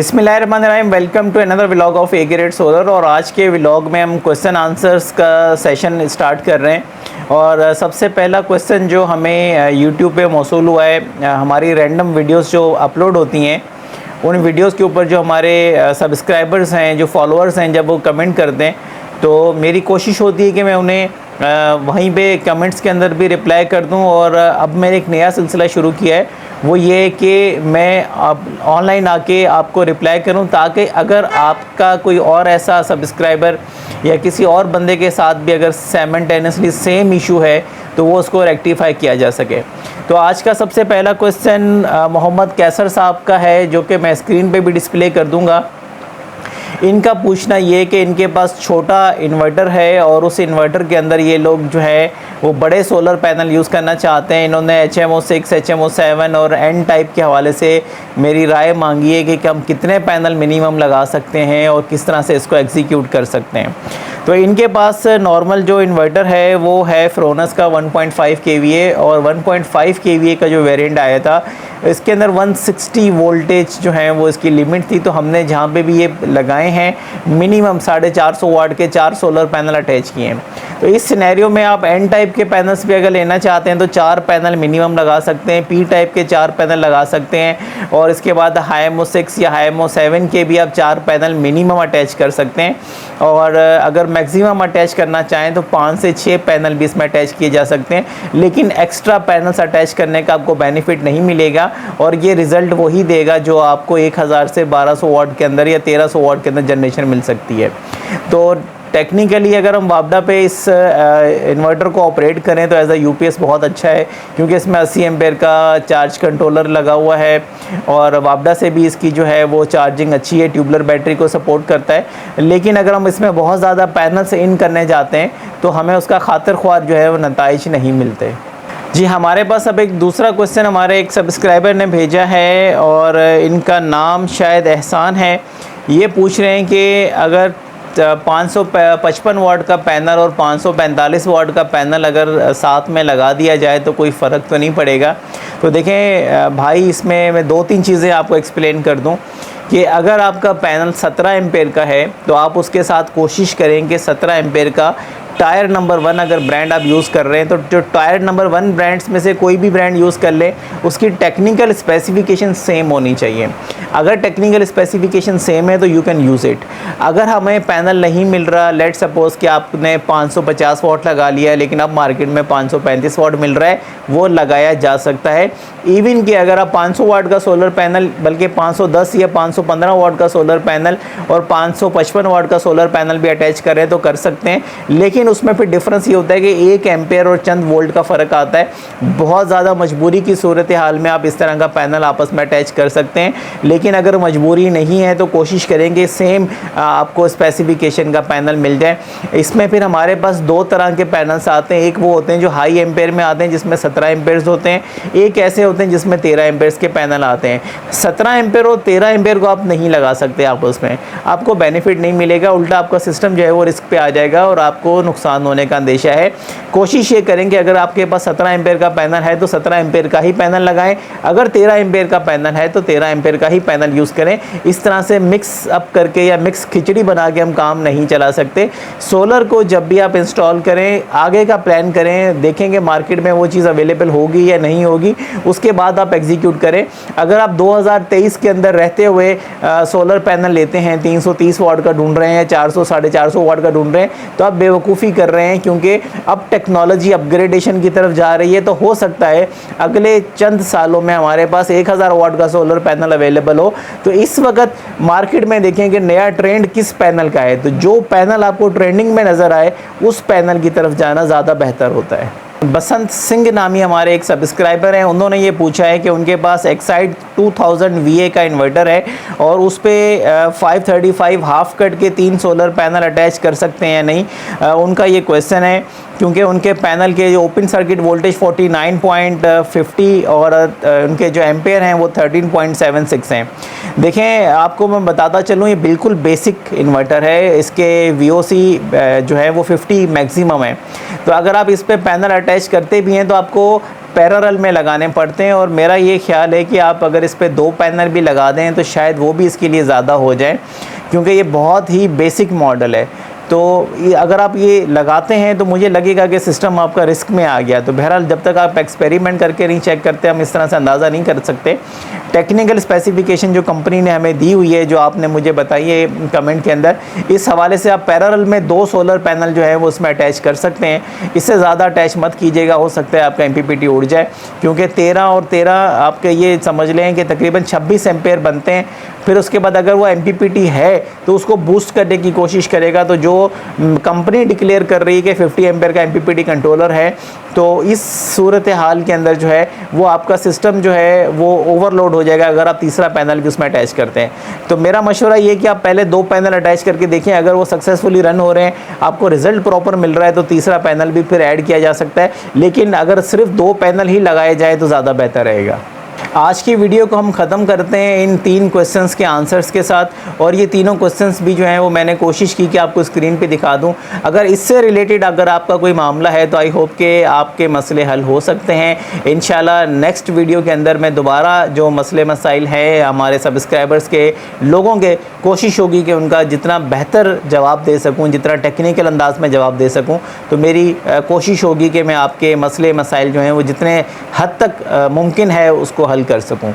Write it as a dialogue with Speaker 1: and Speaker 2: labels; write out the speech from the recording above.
Speaker 1: बिस्मिल्लाहिर्रहमानिर्रहीम। Welcome to another vlog of Agrade Solar. और आज के व्लॉग में हम क्वेश्चन आंसर्स का सेशन स्टार्ट कर रहे हैं। और सबसे पहला क्वेश्चन जो हमें यूट्यूब पे मौसूल हुआ है, हमारी रैंडम वीडियोस जो अपलोड होती हैं उन वीडियोस के ऊपर जो हमारे सब्सक्राइबर्स हैं, जो फॉलोअर्स हैं, जब वो कमेंट करते हैं तो मेरी कोशिश होती है कि मैं उन्हें वहीं पे कमेंट्स के अंदर भी रिप्लाई कर दूं। और अब मैंने एक नया सिलसिला शुरू किया है, वो ये कि मैं अब ऑनलाइन आके आपको रिप्लाई करूं, ताकि अगर आपका कोई और ऐसा सब्सक्राइबर या किसी और बंदे के साथ भी अगर साइमल्टेनियसली सेम इशू है तो वो उसको रेक्टिफाई किया जा सके। तो आज का सबसे पहला क्वेश्चन मोहम्मद कैसर साहब का है, जो कि मैं स्क्रीन पे भी डिस्प्ले कर दूंगा। इनका पूछना ये कि इनके पास छोटा इन्वर्टर है और उस इन्वर्टर के अंदर ये लोग जो है वो बड़े सोलर पैनल यूज़ करना चाहते हैं। इन्होंने HMO6, HMO7 और N टाइप के हवाले से मेरी राय मांगी है कि हम कितने पैनल मिनिमम लगा सकते हैं और किस तरह से इसको एग्जीक्यूट कर सकते हैं। तो इनके पास नॉर्मल जो इन्वर्टर है वो है फ्रोनस का 1.5 kVA, और 1.5 kVA का जो वेरिएंट आया था इसके अंदर 160 वोल्टेज जो है वो इसकी लिमिट थी। तो हमने जहाँ पे भी ये लगाए हैं मिनिमम 450 वाट के 4 सोलर पैनल अटैच किए हैं। तो इस सिनेरियो में आप N टाइप के पैनल्स भी अगर लेना चाहते हैं तो 4 पैनल मिनिमम लगा सकते हैं, P टाइप के 4 पैनल लगा सकते हैं, और इसके बाद HMO6 या HMO7 के भी आप 4 पैनल मिनिमम अटैच कर सकते हैं। और अगर मैक्सिमम अटैच करना चाहें तो 5 से 6 पैनल भी इसमें अटैच किए जा सकते हैं, लेकिन एक्स्ट्रा पैनल्स अटैच करने का आपको बेनिफिट नहीं मिलेगा और ये रिज़ल्ट वही देगा जो आपको 1000 से 1200 वाट के अंदर या 1300 वाट के अंदर जनरेशन मिल सकती है। तो टेक्निकली अगर हम वापडा पे इस इन्वर्टर को ऑपरेट करें तो एज अ यूपीएस बहुत अच्छा है, क्योंकि इसमें 80 एम्पेयर का चार्ज कंट्रोलर लगा हुआ है और वापडा से भी इसकी जो है वो चार्जिंग अच्छी है, ट्यूबलर बैटरी को सपोर्ट करता है। लेकिन अगर हम इसमें बहुत ज़्यादा पैनल्स इन करने जाते हैं तो हमें उसका खातिर ख्वार जो है वो नताइज नहीं मिलते। जी, हमारे पास अब एक दूसरा क्वेश्चन हमारे एक सब्सक्राइबर ने भेजा है और इनका नाम शायद एहसान है। ये पूछ रहे हैं कि अगर 555 वाट का पैनल और 545 वाट का पैनल अगर साथ में लगा दिया जाए तो कोई फ़र्क तो नहीं पड़ेगा। तो देखें भाई, इसमें मैं 2-3 चीज़ें आपको एक्सप्लेन कर दूं कि अगर आपका पैनल 17 एम्पेयर का है तो आप उसके साथ कोशिश करें कि 17 एम्पेयर का टायर नंबर 1 अगर ब्रांड आप यूज़ कर रहे हैं तो जो टायर नंबर 1 ब्रांड्स में से कोई भी ब्रांड यूज़ कर ले, उसकी टेक्निकल स्पेसिफिकेशन सेम होनी चाहिए। अगर टेक्निकल स्पेसिफिकेशन सेम है तो यू कैन यूज़ इट। अगर हमें पैनल नहीं मिल रहा, लेट सपोज़ कि आपने 550 वाट लगा लिया लेकिन अब मार्केट में 535 वाट मिल रहा है, वो लगाया जा सकता है। इवन कि अगर आप 500 वाट का सोलर पैनल, बल्कि 510 या 515 वाट का सोलर पैनल और 555 वाट का सोलर पैनल भी अटैच करें तो कर सकते हैं। लेकिन उसमें फिर डिफरेंस ये होता है कि 1 एम्पेयर और चंद वोल्ट का फ़र्क आता है। बहुत ज़्यादा मजबूरी की सूरत हाल में आप इस तरह का पैनल आपस में अटैच कर सकते हैं, लेकिन अगर मजबूरी नहीं है तो कोशिश करेंगे सेम आपको स्पेसिफिकेशन का पैनल मिल जाए। इसमें फिर हमारे पास 2 तरह के पैनल्स आते हैं। एक वो होते हैं जो हाई एम्पेयर में आते हैं जिसमें 17 एम्पेयर्स होते हैं, एक ऐसे होते हैं जिसमें 13 एम्पेयर्स के पैनल आते हैं। 17 एम्पेयर और 13 एम्पेयर को आप नहीं लगा सकते आपस में, आपको बेनिफिट नहीं मिलेगा, उल्टा आपका सिस्टम जो है वो रिस्क पे आ जाएगा और आपको नुकसान होने का अंदेशा है। कोशिश ये करें कि अगर आपके पास 17 एम्पेयर का पैनल है तो 17 एम्पेयर का ही पैनल लगाएं, अगर 13 एम्पेयर का पैनल है तो 13 एम्पेयर का ही पैनल यूज़ करें। इस तरह से मिक्स अप करके या मिक्स खिचड़ी बना के हम काम नहीं चला सकते। सोलर को जब भी आप इंस्टॉल करें, आगे का प्लान करें, देखेंगे मार्केट में वो चीज़ अवेलेबल होगी या नहीं होगी, उसके बाद आप एग्जीक्यूट करें। अगर आप 2023 के अंदर रहते हुए सोलर पैनल लेते हैं, 330 वाट का ढूंढ रहे हैं, 400 450 वाट का ढूंढ रहे हैं, तो आप बेवकूफ़ी कर रहे हैं, क्योंकि अब टेक्नोलॉजी अपग्रेडेशन की तरफ जा रही है। तो हो सकता है अगले चंद सालों में हमारे पास 1000 वाट का सोलर पैनल अवेलेबल हो। तो इस वक्त मार्केट में देखें कि नया ट्रेंड किस पैनल का है, तो जो पैनल आपको ट्रेंडिंग में नज़र आए उस पैनल की तरफ जाना ज़्यादा बेहतर होता है। बसंत सिंह नामी हमारे एक सब्सक्राइबर हैं, उन्होंने ये पूछा है कि उनके पास एक्साइड 2000 VA का इन्वर्टर है और उस पर 535 हाफ कट के 3 सोलर पैनल अटैच कर सकते हैं या नहीं। उनका ये क्वेश्चन है क्योंकि उनके पैनल के जो ओपन सर्किट वोल्टेज 49.50 और उनके जो एम्पेयर हैं वो 13.76 हैं। देखें, आपको मैं बताता चलूँ, ये बिल्कुल बेसिक इन्वर्टर है, इसके VOC जो है वो 50 मैक्सिमम है। तो अगर आप इस पर पैनल अटैच करते भी हैं तो आपको पैरेलल में लगाने पड़ते हैं। और मेरा ये ख्याल है कि आप अगर इस पर 2 पैनल भी लगा दें तो शायद वो भी इसके लिए ज़्यादा हो जाए, क्योंकि ये बहुत ही बेसिक मॉडल है। तो अगर आप ये लगाते हैं तो मुझे लगेगा कि सिस्टम आपका रिस्क में आ गया। तो बहरहाल जब तक आप एक्सपेरिमेंट करके नहीं चेक करते, हम इस तरह से अंदाज़ा नहीं कर सकते। टेक्निकल स्पेसिफिकेशन जो कंपनी ने हमें दी हुई है, जो आपने मुझे बताई है कमेंट के अंदर, इस हवाले से आप पैरेलल में 2 सोलर पैनल जो है वो उसमें अटैच कर सकते हैं। इससे ज़्यादा अटैच मत कीजिएगा, हो सकता है आपका MPPT उड़ जाए, क्योंकि 13 और 13 आपके ये समझ लें कि तकरीबन 26 एम्पेयर बनते हैं। फिर उसके बाद अगर वो MPPT है तो उसको बूस्ट करने की कोशिश करेगा। तो जो कंपनी डिक्लेयर कर रही है कि 50 एम्पेयर का MPPT कंट्रोलर है, तो इस सूरत हाल के अंदर जो है वो आपका सिस्टम जो है वो ओवरलोड हो जाएगा अगर आप तीसरा पैनल भी उसमें अटैच करते हैं। तो मेरा मशवरा ये कि आप पहले 2 पैनल अटैच करके देखें, अगर वो सक्सेसफुली रन हो रहे हैं, आपको रिजल्ट प्रॉपर मिल रहा है, तो तीसरा पैनल भी फिर ऐड किया जा सकता है। लेकिन अगर सिर्फ 2 पैनल ही लगाए जाए तो ज़्यादा बेहतर रहेगा। आज की वीडियो को हम ख़त्म करते हैं इन 3 क्वेश्चंस के आंसर्स के साथ। और ये तीनों क्वेश्चंस भी जो हैं वो मैंने कोशिश की कि आपको स्क्रीन पे दिखा दूं। अगर इससे रिलेटेड अगर आपका कोई मामला है तो आई होप कि आपके मसले हल हो सकते हैं। इंशाल्लाह नेक्स्ट वीडियो के अंदर मैं दोबारा जो मसले मसाइल हैं हमारे सब्सक्राइबर्स के, लोगों के, कोशिश होगी कि उनका जितना बेहतर जवाब दे सकूँ, जितना टेक्निकल अंदाज में जवाब दे सकूँ। तो मेरी कोशिश होगी कि मैं आपके मसले मसाइल जो हैं वो जितने हद तक मुमकिन है उसको हल कर सकूं।